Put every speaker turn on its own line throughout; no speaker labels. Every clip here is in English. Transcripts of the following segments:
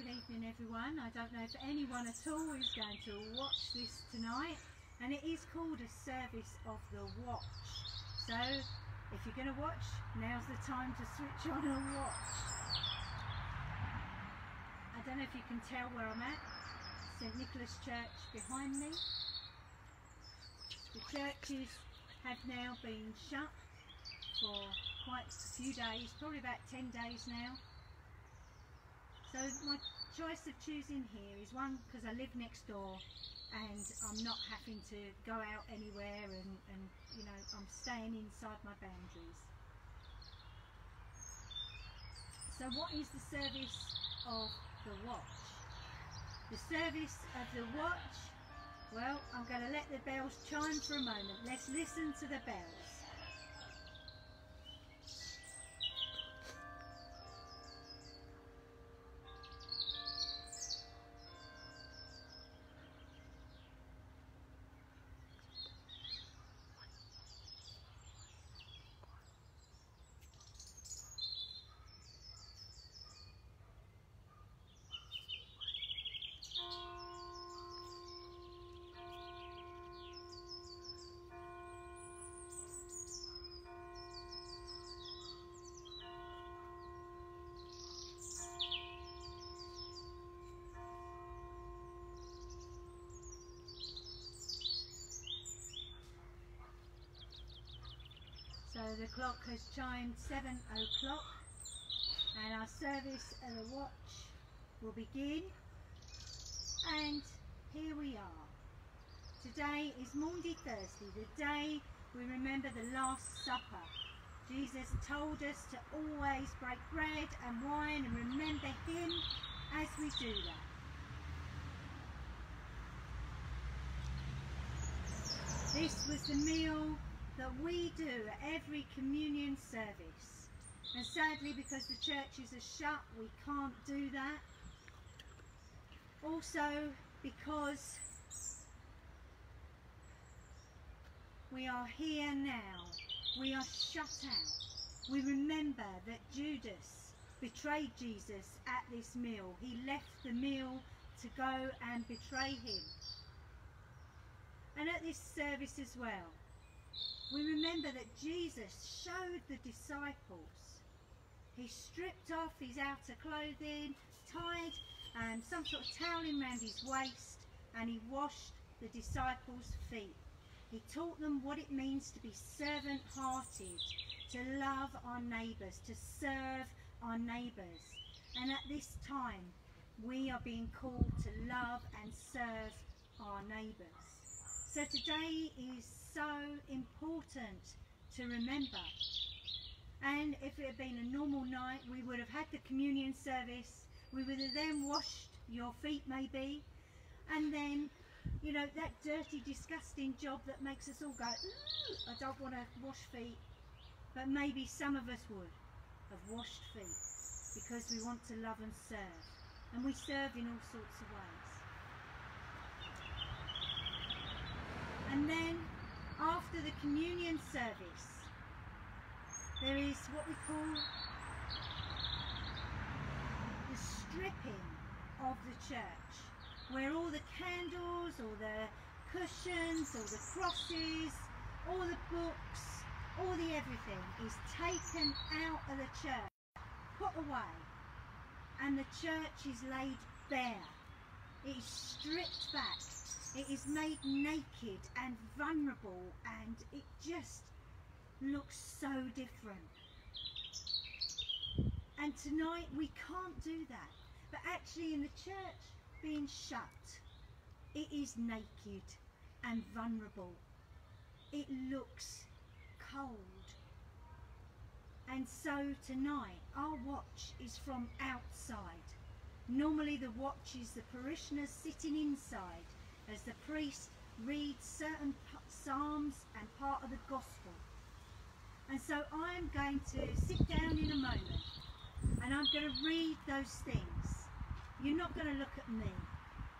evening everyone. I don't know if anyone at all is going to watch this tonight, and it is called a service of the watch. So if you're going to watch, now's the time to switch on and watch. I don't know if you can tell where I'm at. St Nicholas Church behind me. The churches have now been shut for quite a few days, probably about 10 days now. So my choice of choosing here is one, because I live next door and I'm not having to go out anywhere, and you know, I'm staying inside my boundaries. So what is the service of the watch? The service of the watch, well, I'm going to let the bells chime for a moment. Let's listen to the bells. So the clock has chimed 7 o'clock and our service of the watch will begin, and here we are. Today is Maundy Thursday, the day we remember the Last Supper. Jesus told us to always break bread and wine and remember him as we do that. This was the meal that we do at every communion service, and sadly, because the churches are shut, we can't do that. Also because we are here now, we are shut out. We remember that Judas betrayed Jesus at this meal. He left the meal to go and betray him. And at this service as well, we remember that Jesus showed the disciples. He stripped off his outer clothing, tied some sort of toweling around his waist, and he washed the disciples' feet. He taught them what it means to be servant-hearted, to love our neighbours, to serve our neighbours. And at this time, we are being called to love and serve our neighbours. So today is so important to remember. And if it had been a normal night, we would have had the communion service. We would have then washed your feet maybe, and then, you know, that dirty, disgusting job that makes us all go, ooh, I don't want to wash feet. But maybe some of us would have washed feet because we want to love and serve. And we serve in all sorts of ways. And then, after the communion service, there is what we call the stripping of the church, where all the candles, all the cushions, all the crosses, all the books, all the everything is taken out of the church, put away, and the church is laid bare. It is stripped back. It is made naked and vulnerable, and it just looks so different. And tonight we can't do that. But actually, in the church being shut, it is naked and vulnerable. It looks cold. And so tonight our watch is from outside. Normally the watch is the parishioners sitting inside as the priest reads certain psalms and part of the gospel. And so I'm going to sit down in a moment and I'm going to read those things. You're not going to look at me.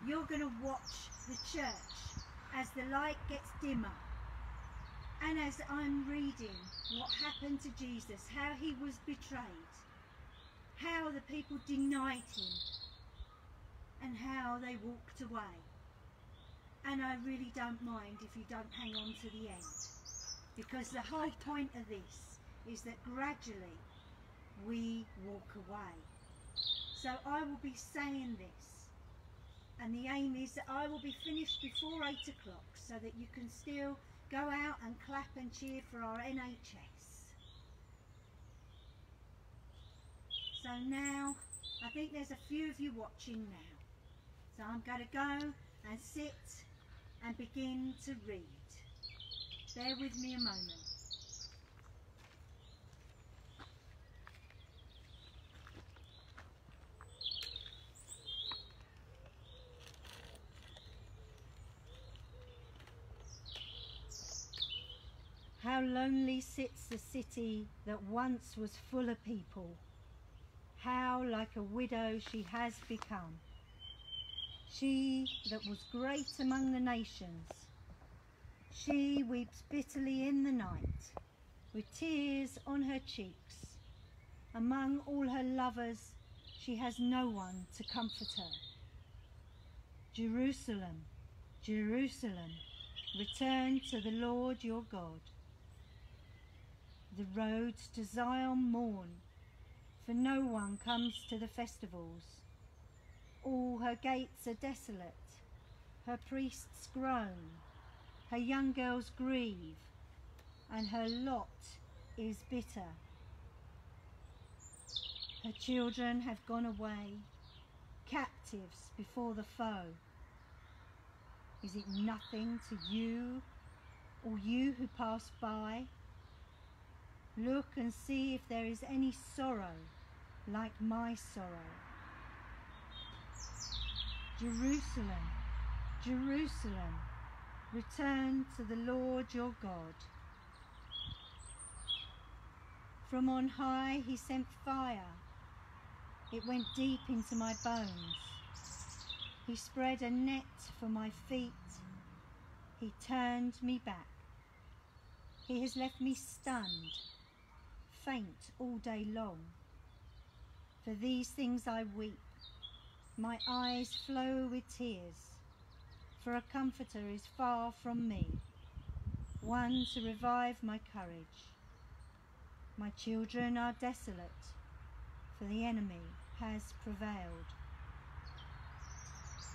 You're going to watch the church as the light gets dimmer. And as I'm reading what happened to Jesus, how he was betrayed, how the people denied him, and how they walked away. And I really don't mind if you don't hang on to the end, because the whole point of this is that gradually we walk away. So I will be saying this, and the aim is that I will be finished before 8 o'clock so that you can still go out and clap and cheer for our NHS. So now, I think there's a few of you watching now. So I'm going to go and sit and begin to read. Bear with me a moment. How lonely sits the city that once was full of people. How like a widow she has become. She that was great among the nations. She weeps bitterly in the night, with tears on her cheeks. Among all her lovers, she has no one to comfort her. Jerusalem, Jerusalem, return to the Lord your God. The roads to Zion mourn, for no one comes to the festivals. All her gates are desolate, her priests groan, her young girls grieve, and her lot is bitter. Her children have gone away, captives before the foe. Is it nothing to you, or you who pass by? Look and see if there is any sorrow like my sorrow. Jerusalem, Jerusalem, return to the Lord your God. From on high he sent fire. It went deep into my bones. He spread a net for my feet. He turned me back. He has left me stunned, faint all day long. For these things I weep. My eyes flow with tears. For a comforter is far from me, one to revive my courage. My children are desolate, for the enemy has prevailed.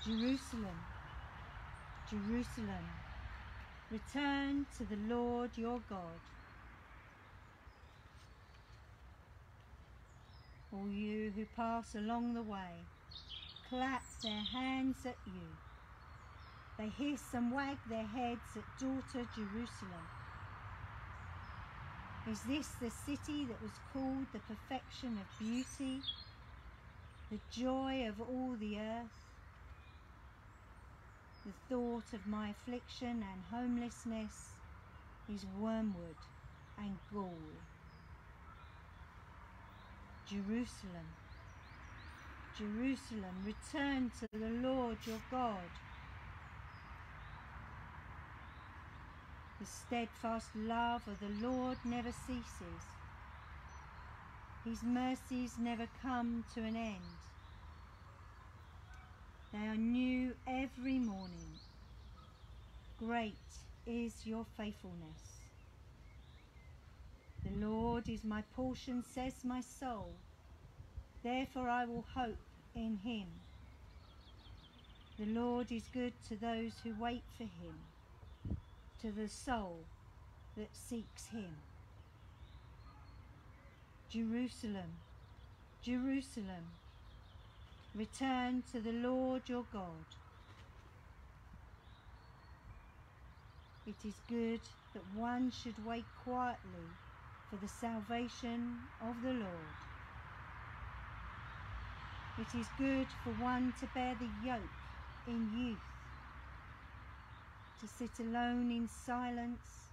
Jerusalem, Jerusalem, return to the Lord your God. All you who pass along the way, clap their hands at you. They hiss and wag their heads at daughter Jerusalem. Is this the city that was called the perfection of beauty, the joy of all the earth? The thought of my affliction and homelessness is wormwood and gall. Jerusalem, Jerusalem, return to the Lord your God. The steadfast love of the Lord never ceases. His mercies never come to an end. They are new every morning. Great is your faithfulness. The Lord is my portion, says my soul. Therefore I will hope in him. The Lord is good to those who wait for him, to the soul that seeks him. Jerusalem, Jerusalem, return to the Lord your God. It is good that one should wait quietly for the salvation of the Lord. It is good for one to bear the yoke in youth, to sit alone in silence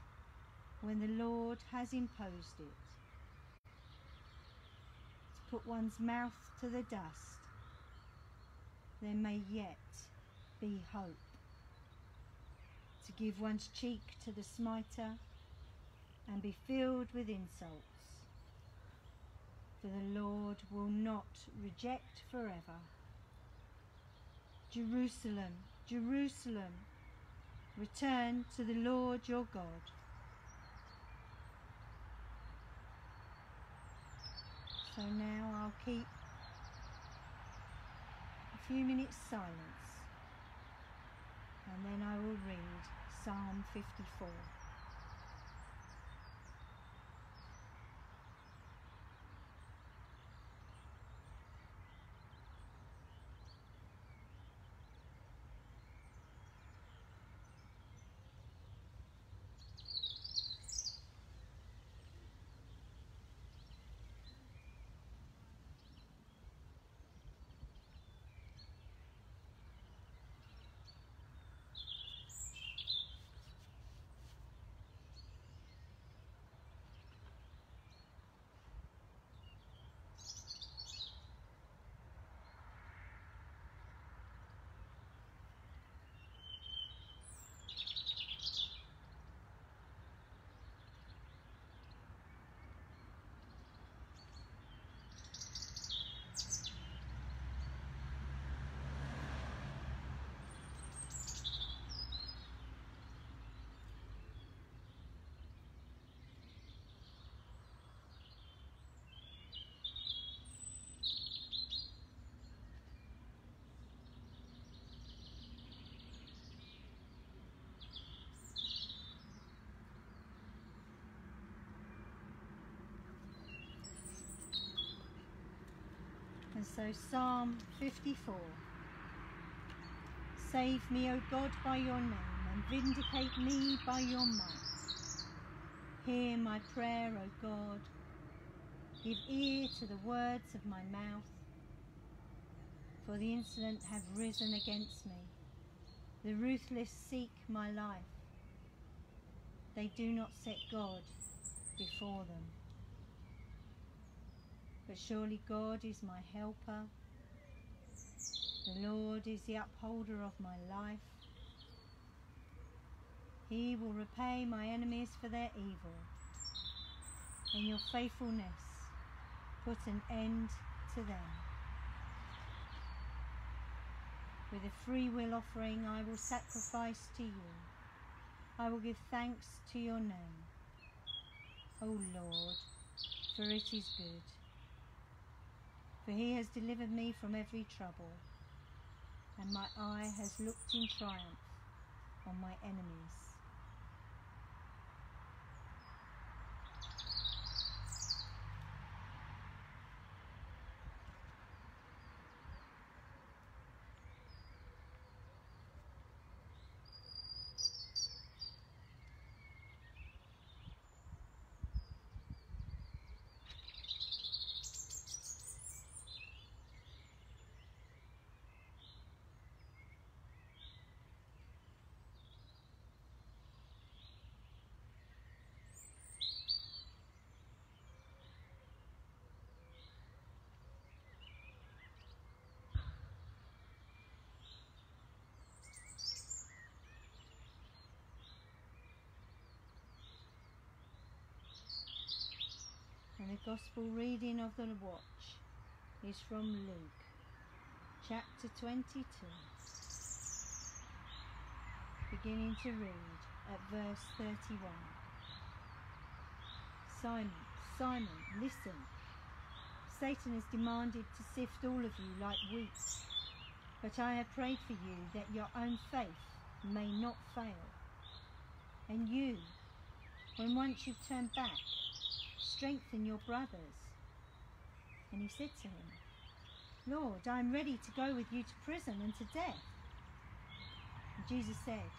when the Lord has imposed it, to put one's mouth to the dust. There may yet be hope. To give one's cheek to the smiter and be filled with insults. For the Lord will not reject forever. Jerusalem, Jerusalem, return to the Lord your God. So now I'll keep a few minutes silence, and then I will read Psalm 54. And so Psalm 54. Save me, O God, by your name, and vindicate me by your might. Hear my prayer, O God. Give ear to the words of my mouth. For the insolent have risen against me. The ruthless seek my life. They do not set God before them. But surely God is my helper. The Lord is the upholder of my life. He will repay my enemies for their evil. In your faithfulness, put an end to them. With a free will offering, I will sacrifice to you. I will give thanks to your name, O Lord, for it is good. For he has delivered me from every trouble, and my eye has looked in triumph on my enemies. And the Gospel reading of the watch is from Luke, chapter 22, beginning to read at verse 31. Simon, Simon, listen. Satan has demanded to sift all of you like wheat, but I have prayed for you that your own faith may not fail. And you, when once you've turned back, strengthen your brothers. And he said to him, Lord, I am ready to go with you to prison and to death. And Jesus said,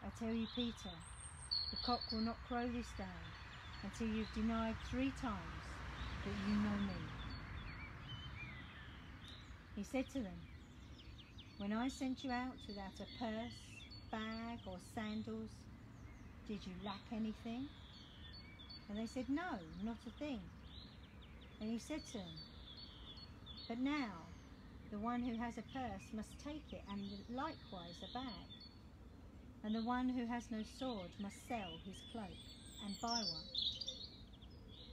I tell you, Peter, the cock will not crow this day until you've denied 3 times that you know me. He said to them, when I sent you out without a purse, bag or sandals, did you lack anything? And they said, no, not a thing. And he said to them, but now the one who has a purse must take it, and likewise a bag. And the one who has no sword must sell his cloak and buy one.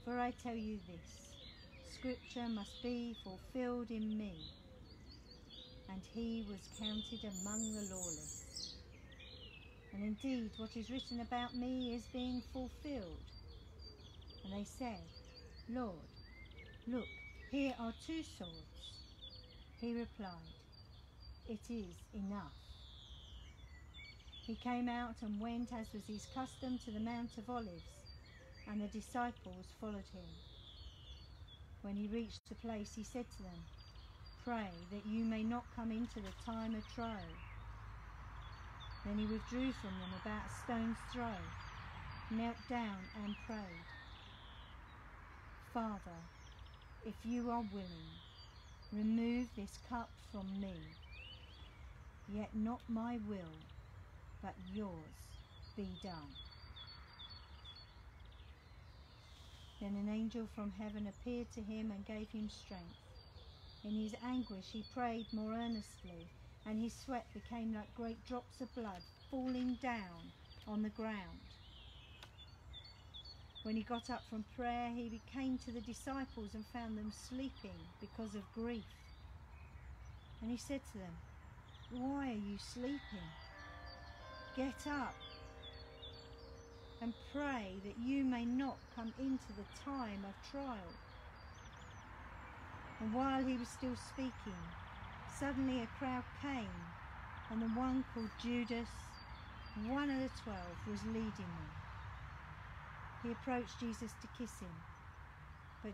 For I tell you this, Scripture must be fulfilled in me. and he was counted among the lawless. And indeed, what is written about me is being fulfilled. And they said, Lord, look, here are 2 swords. He replied, it is enough. He came out and went, as was his custom, to the Mount of Olives, and the disciples followed him. When he reached the place, he said to them, pray that you may not come into the time of trial. Then he withdrew from them about a stone's throw, knelt down and prayed, Father, if you are willing, remove this cup from me. Yet not my will, but yours be done. Then an angel from heaven appeared to him and gave him strength. In his anguish he prayed more earnestly, and his sweat became like great drops of blood falling down on the ground. When he got up from prayer, he came to the disciples and found them sleeping because of grief. And he said to them, why are you sleeping? Get up and pray that you may not come into the time of trial. And while he was still speaking, suddenly a crowd came, and the one called Judas, one of the 12, was leading them. He approached Jesus to kiss him, but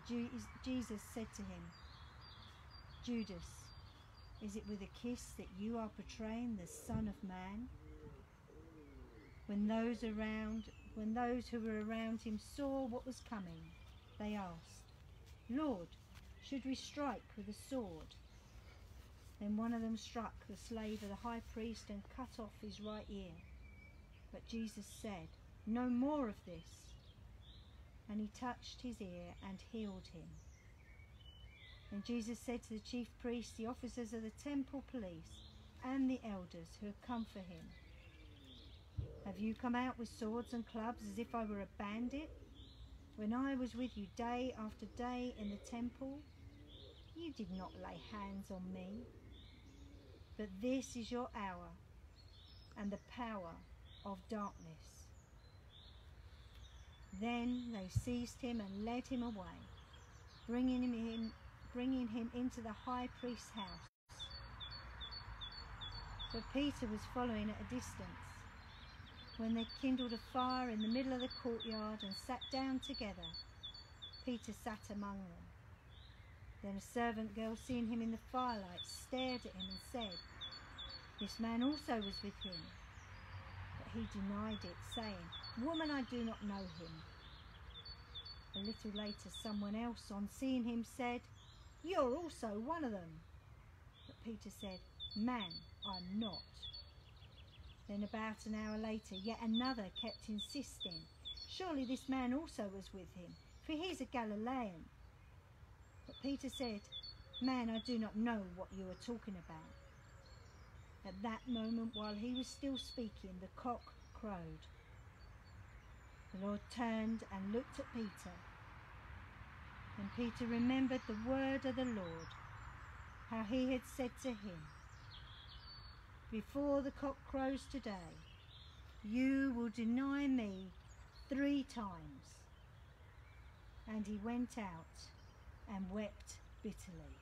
Jesus said to him, Judas, is it with a kiss that you are betraying the Son of Man? When those who were around him saw what was coming, they asked, Lord, should we strike with a sword? Then one of them struck the slave of the high priest and cut off his right ear. But Jesus said, no more of this. And he touched his ear and healed him. And Jesus said to the chief priests, the officers of the temple police, and the elders who had come for him, have you come out with swords and clubs as if I were a bandit? When I was with you day after day in the temple, you did not lay hands on me. But this is your hour and the power of darkness. Then they seized him and led him away, bringing him into the high priest's house. But Peter was following at a distance. When they kindled a fire in the middle of the courtyard and sat down together, Peter sat among them. Then a servant girl, seeing him in the firelight, stared at him and said, this man also was with him. But he denied it, saying, woman, I do not know him. A little later, someone else, on seeing him, said, you're also one of them. But Peter said, man, I'm not. Then about an hour later, yet another kept insisting, surely this man also was with him, for he's a Galilean. But Peter said, man, I do not know what you are talking about. At that moment, while he was still speaking, the cock crowed. The Lord turned and looked at Peter. And Peter remembered the word of the Lord, how he had said to him, before the cock crows today, you will deny me 3 times. And he went out and wept bitterly.